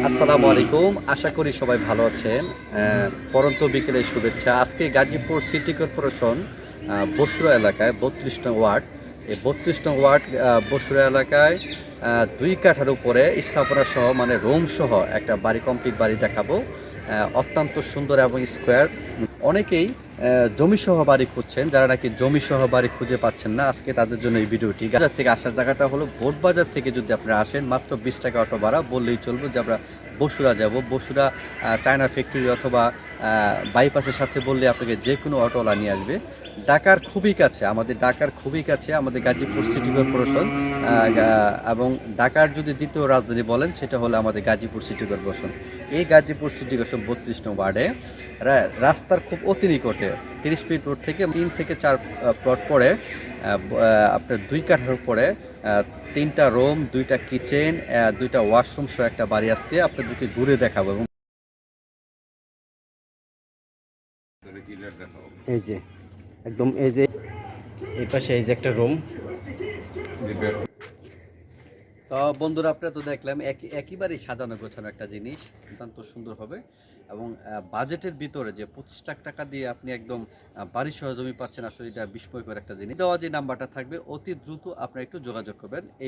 আসসালামু আলাইকুম, আশা করি সবাই ভালো আছেন। পরন্ত বিকেলের শুভেচ্ছা। আজকে গাজীপুর সিটি কর্পোরেশন বসুরা এলাকায় ৩২ নং ওয়ার্ড, এই ৩২ নং ওয়ার্ড বসুরা এলাকায় ২ কাঠার উপরে স্থাপনা সহ মানে রুম সহ একটা বাড়ি, কমপ্লিট বাড়ি দেখাবো। অত্যন্ত সুন্দর এবং স্কোয়ার। অনেকেই জমি সহ বাড়ি খুঁজছেন, যারা নাকি জমি সহ বাড়ি খুঁজে পাচ্ছেন না, আজকে তাদের জন্য এই ভিডিওটি। বাজার থেকে আসার জায়গাটা হলো বোট বাজার থেকে যদি আপনারা আসেন, মাত্র 20 টাকা অটো ভাড়া বললেই চলবে যে আমরা বসুরা যাব। বসুরা চায়না ফ্যাক্টরি অথবা বাইপাসের সাথে বললে আপনাকে যে কোনো অটোওয়ালা নিয়ে আসবে। ঢাকার খুবই কাছে, আমাদের ঢাকার খুবই কাছে আমাদের গাজীপুর সিটি কর্পোরেশন। এবং ঢাকার যদি দ্বিতীয় রাজধানী বলেন সেটা হলো আমাদের গাজীপুর সিটি কর্পোরেশন। এই গাজীপুর সিটি কর্পোরেশন 32 নং ওয়ার্ডে রাস্তার খুব অতি নিকটে 30 ফিট রোড থেকে 3 থেকে 4 প্লট পরে আপনার 2 কাঠার উপরে 3টা রুম, 2টা কিচেন, 2টা ওয়াশরুম সহ একটা বাড়ি আজকে আপনাদেরকে ঘুরে দেখাবো। এবং এই যে একদম এই যে এই পাশে এই যে একটা রুম। তো বন্ধুরা, আপনারা তো দেখলাম একেবারেই সাজানো গোছানো একটা জিনিস, অত্যন্ত সুন্দর হবে। এবং বাজেটের ভিতরে যে 25 লাখ টাকা দিয়ে আপনি একদম বাড়ি সহ জমি পাচ্ছেন, আসলে এটা বিস্ময়কর একটা জিনিস। দেওয়া যে নাম্বারটা থাকবে, অতি দ্রুত আপনারা একটু যোগাযোগ করবেন। এই